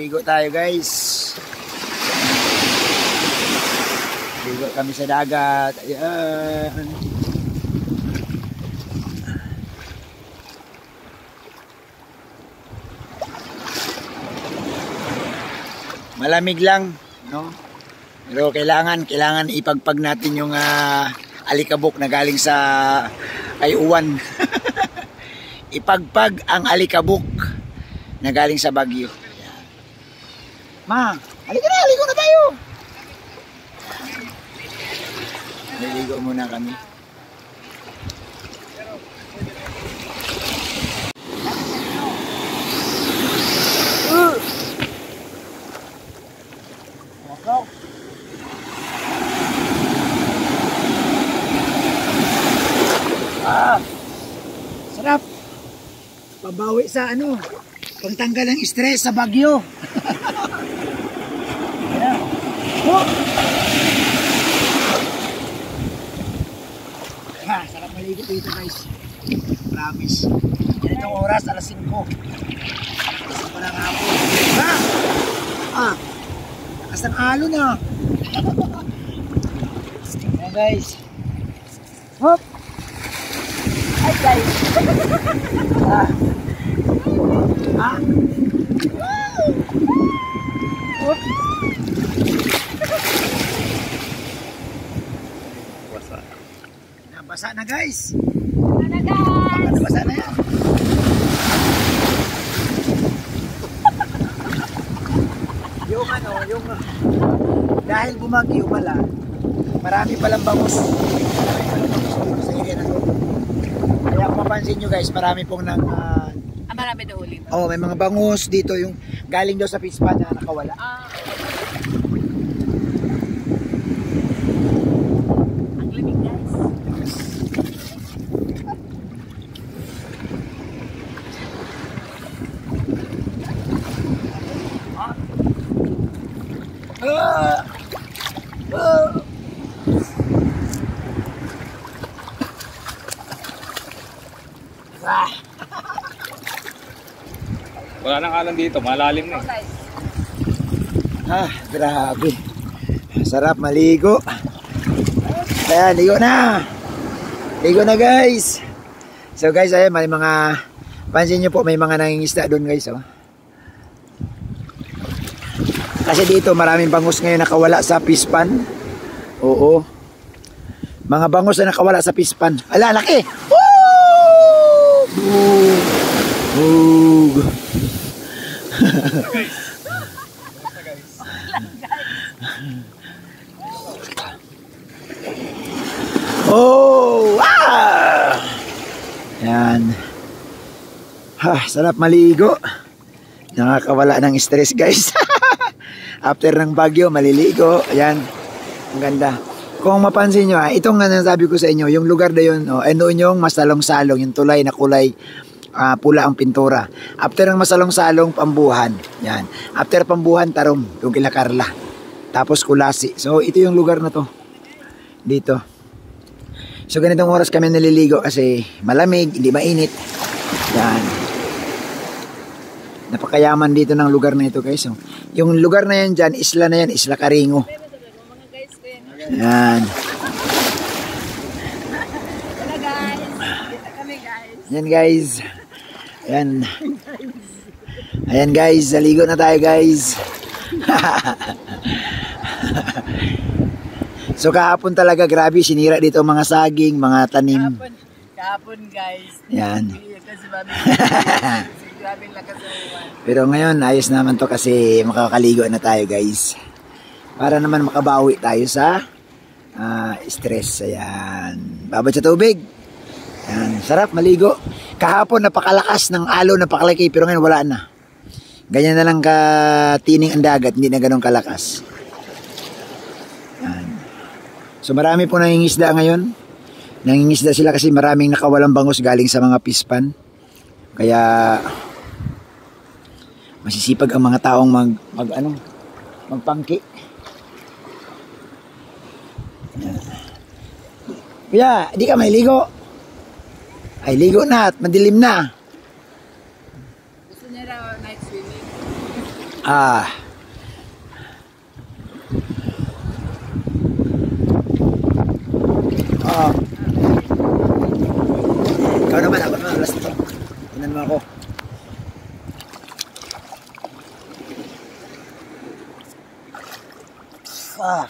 Ligo tayo guys. Ligo kami sa dagat. Ayan. Malamig lang, no? Pero kailangan ipagpag natin yung alikabok na galing sa Kayuan. Ipagpag ang alikabok na galing sa Baguio. Ayan. Ma, halika na, ligo na tayo. Naligo muna kami. Sarap. Pabawi sa pagtanggal ng stress sa Baguio. Ayan. Sarap maligo dito guys. Promise. Ganitong oras, alas 5. Alas 5 ng hapon. Lakas ng alon na. Ayan guys. Hop. Ay guys. Hop. Nabasa na guys. Nabasa na yan. yung dahil bumagyo pala, marami palang bangus. Sa area na to. Kaya kung mapansin nyo guys, marami pong marami daw ulit. Oh, may mga bangus dito yung galing daw sa fish pond na nakawala. Ang lamig guys. Wala nang alam dito, malalim na. Grabe. Sarap maligo. Ayan, ligo na. Ligo na guys. So guys, ayan, may mga, pansin nyo po, may mga nangingisda doon guys. Oh. Kasi dito maraming bangus ngayon nakawala sa fish pond. Oo. Mga bangus na nakawala sa fish pond. Ala, laki! Woo! Oh! Yan. Sarap maligo. Nakakawala ng stress guys. After ng Baguio, maliligo. Ayan. Ang ganda. Kung mapansin nyo, itong sabi ko sa inyo, yung lugar na yun, noon yung masalong-salong, yung tulay na kulay pula ang pintura. After ng masalong-salong, Pambuhan. Yan. After Pambuhan, Tarom, yung kila Carla. Tapos Kulasi. So, ito yung lugar na to. Dito. So, ganitong oras kami naliligo kasi malamig, hindi mainit. Yan. Napakayaman dito ng lugar na ito guys. So, yung lugar na yan dyan, isla na yan, Isla Caringo. Yan. Wala guys. Kita kami guys. Yan guys. Ayan. Ayan guys, naligo na tayo guys. So kahapon talaga grabe, sinira dito mga saging, mga tanim. Kahapon guys. Yan. Grabe lakas ng uwan. Pero ngayon, ayos naman to kasi makakaligo na tayo guys. Para naman makabawi tayo sa stress. Ayan. Babad sa tubig. Ayan. Sarap maligo. Kahapon napakalakas ng alon, napakalaki. Pero ngayon wala na. Ganyan na lang katining ang dagat. Hindi na ganun kalakas. Ayan. So marami po nangingisda ngayon. Nangingisda sila kasi maraming nakawalang bangus galing sa mga fish pond. Kaya masisipag ang mga taong magpangki. Kuya, di ka may ligo. Ay, ligo na at madilim na. Gusto niya raw night swimming. Ah. Oh. Ikaw naman, ako naman, last ito. Tingnan mo ako. Ah.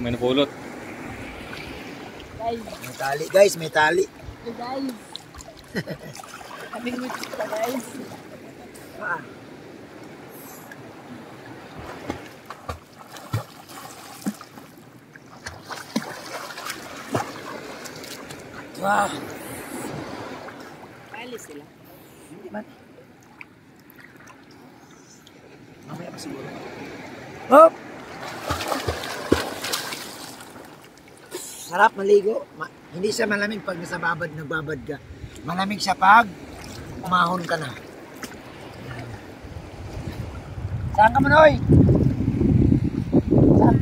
May napulot. Guys, May tali, guys, may tali. ito guys. Kaming witch pa guys. Ah. Wow. Alis sila. Hindi man. Mamaya pa siguro. Hop! Sarap maligo. Hindi siya malamig pag nasa babad, nagbabad ka. Malamig siya pag umahon ka na. Saan ka Manoy? Saan?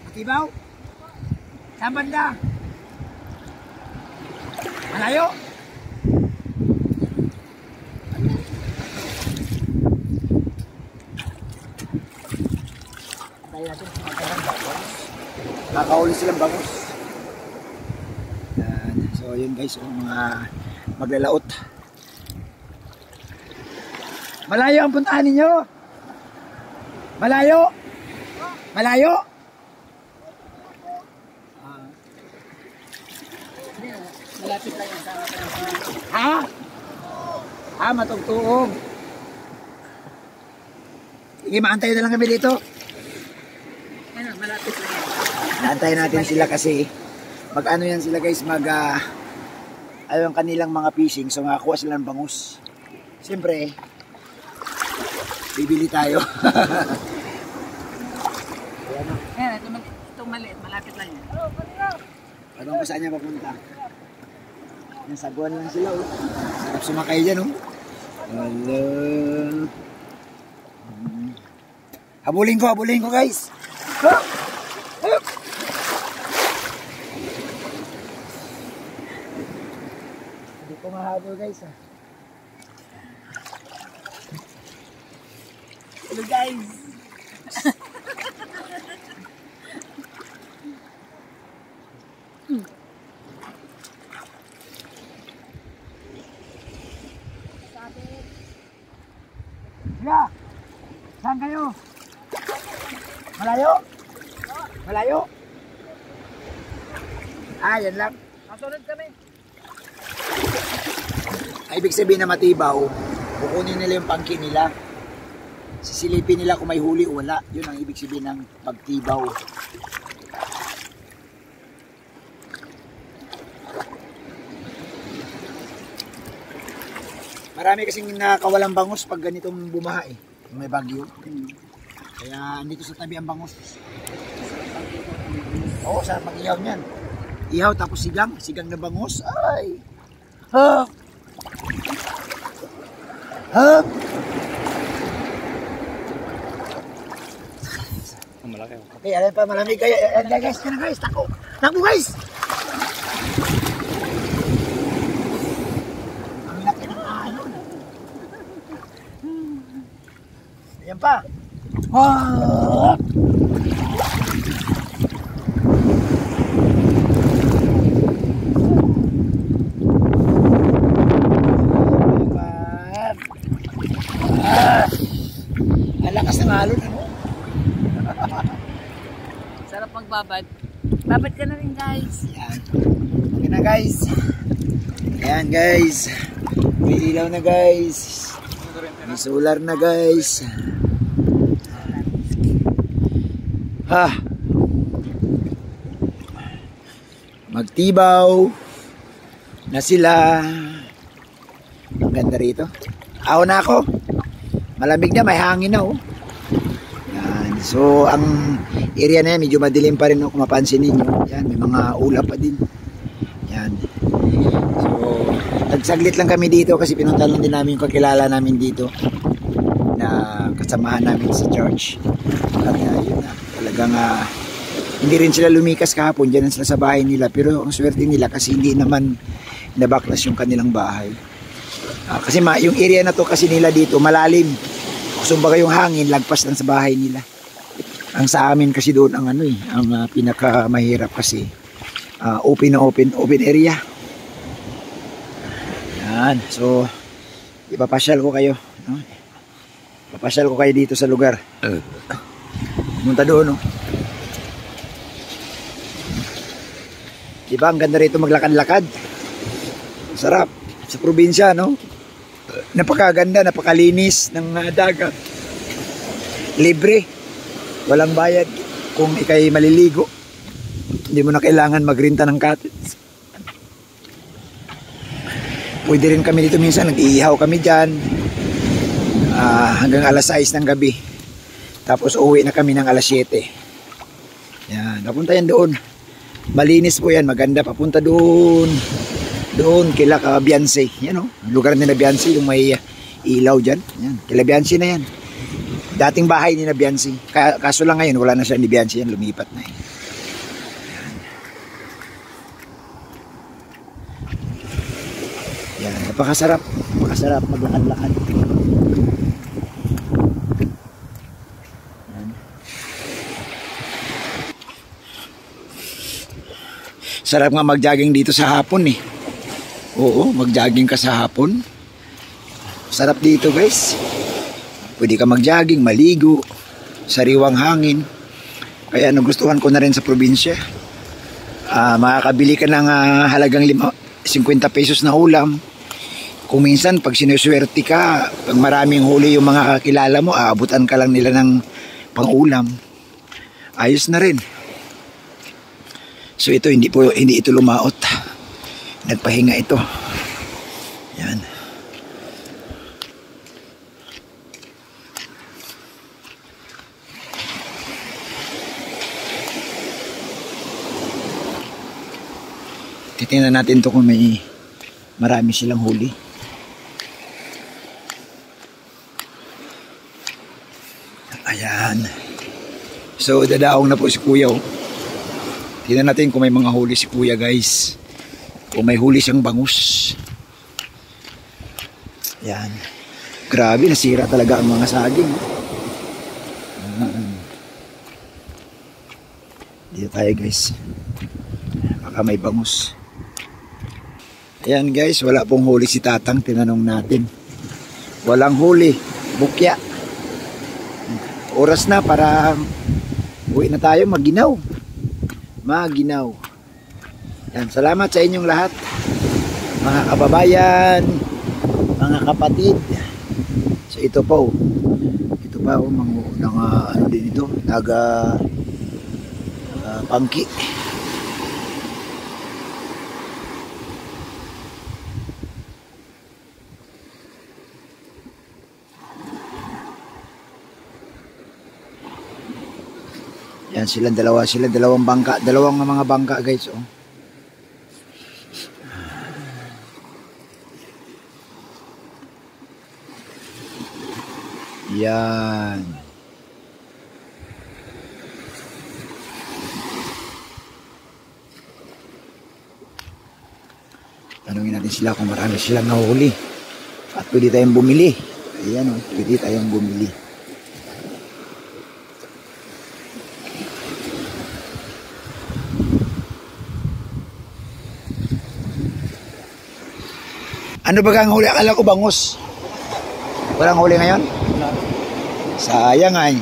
Atibaw? Saan banda? Malayo? Tayo natin sa bangus. Nakakauli silang bangus. Yan. So yun guys, yung mga maglalaot. Malayo ang puntahan ninyo? Malayo? Malayo? Malapit lang yung sama. Ha? Ha, matugtuog. Sige, maantay na lang kami dito. Ano, malapit lang yan. Naantayin natin sila kasi mag-ano yan sila guys, ayaw ang kanilang mga fishing, so makakuha sila ng bangus. Siyempre, bibili tayo. Ayan, itong maliit, malapit lang yan. Anong kung saan niya papunta? Yung saguan lang sila, oh. Sarap sumakay dyan, oh. Hello. Habulin ko guys. Hup! Hup! Hindi ko mahabol guys, ah. Hello guys. Sila! Saan kayo? Malayo? Malayo? Ah, yan lang. Kasunod kami. Ay, ibig sabihin na matibaw, kukunin nila yung pangkin nila. Sisilipin nila kung may huli o wala. Yun ang ibig sabihin ng pagtibaw. Marami kasing nakawalang bangus pag ganitong bumaha eh. Kung may bagyo. Kaya dito sa tabi ang bangus. Oo, saan mag-ihaw niyan? Ihaw tapos sigang. Sigang na bangus. Ay! Ha! Ha! Ang malaki. Okay, alam pa malamig kayo. Guys, guys, tako. Takbo guys! Ang laki ng alon. Ayan pa. Ah! Ang lakas ng alon, ano? Sarap magbabad. Babad ka na rin guys. Ayan. Okay na guys. Ayan guys. May ilaw na guys. May solar na guys. Ha. Magtibaw na sila. Ang ganda rito. Ako na ako. Malamig na, may hangin na oh. Yan. So ang area na yan medyo madilim pa rin oh, kung mapansin ninyo. Yan, may mga ulap pa din. Yan. So nagsaglit lang kami dito kasi pinunta lang din namin yung kakilala namin dito na kasamahan namin sa church. At yun na, talagang hindi rin sila lumikas kahapon, dyan sila sa bahay nila, pero ang swerte nila kasi hindi naman nabaklas yung kanilang bahay. Kasi yung area na to kasi nila dito malalim. Kumbaga yung hangin lagpas lang sa bahay nila. Ang sa amin kasi doon ang ang pinakamahirap kasi open area. Yan. So ipapasyal ko kayo, no? Ipapasyal ko kayo dito sa lugar. Pumunta doon, no? Diba ang ganda rito maglakad-lakad. Sarap sa probinsya, no? Napakaganda, napakalinis ng dagat. Libre. Walang bayad kung ikay maliligo. Hindi mo na kailangan magrinta ng cottage. Pwede rin kami dito minsan, nag-iihaw kami dyan hanggang alas 6 ng gabi. Tapos uwi na kami ng alas 7. Yan, napunta yan doon. Malinis po yan, maganda. Papunta doon. Doon, kila Beyonce. Yan o, lugar nila Beyonce, yung may ilaw dyan. Yan, kila Beyonce na yan. Dating bahay ni na Beyonce. Kaso lang ngayon, wala na siya ni Beyonce yan, lumipat na yan. Yan, napakasarap. Napakasarap maglakad-lakad. Yan. Sarap nga mag-jogging dito sa hapon eh. Oo, mag-jogging ka sa hapon. Sarap dito guys. Pwede ka mag-jogging, maligo, sariwang hangin. Kaya nagustuhan ko na rin sa probinsya. Makakabili ka ng halagang 50 pesos na ulam. Kung minsan pag sinuswerte ka, pag maraming huli yung mga kakilala mo, aabutan ka lang nila ng pang-ulam. Ayos na rin. So ito, hindi ito lumaot. Nagpahinga ito. Yan. Titingnan natin to kung may marami silang huli. Ayan. So dadaong na po si Kuya. Tingnan natin kung may mga huli si Kuya guys. Kung may huli siyang bangus. Yan. Grabe, nasira talaga ang mga saging. Dito tayo guys. Baka may bangus. Ayan guys, wala pong huli si Tatang. Tinanong natin. Walang huli. Bukya. Oras na para uwi na tayo, maginaw. Maginaw. Yan, salamat sa inyong lahat. Mga kababayan, mga kapatid. So ito po. Ito pa mga ano din ito, taga Pangki. Yan silang dalawang bangka, dalawang mga bangka guys, oh. Yan. Tanungin natin sila kung marami silang nahuli. At pwede tayong bumili. Ayan, oh, pwede tayong bumili. Ano ba ang huli? Akala ko bangus. Walang huli ngayon? Sayang ay.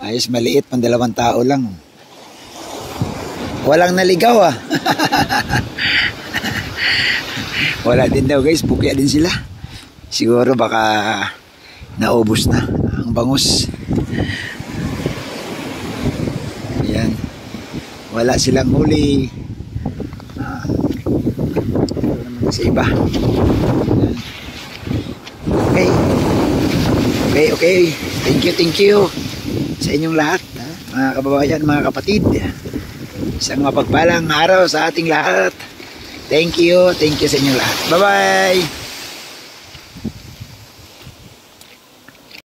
Ayos, maliit, pang 2 tao lang. Walang naligaw ah. Wala din daw guys, bukya din sila. Siguro baka naubos na ang bangus. Ayan. Wala silang huli. Sa iba. Okay. Thank you sa inyong lahat, mga kababayan, mga kapatid. Isang mapagpalang araw sa ating lahat. Thank you sa inyong lahat. Bye-bye.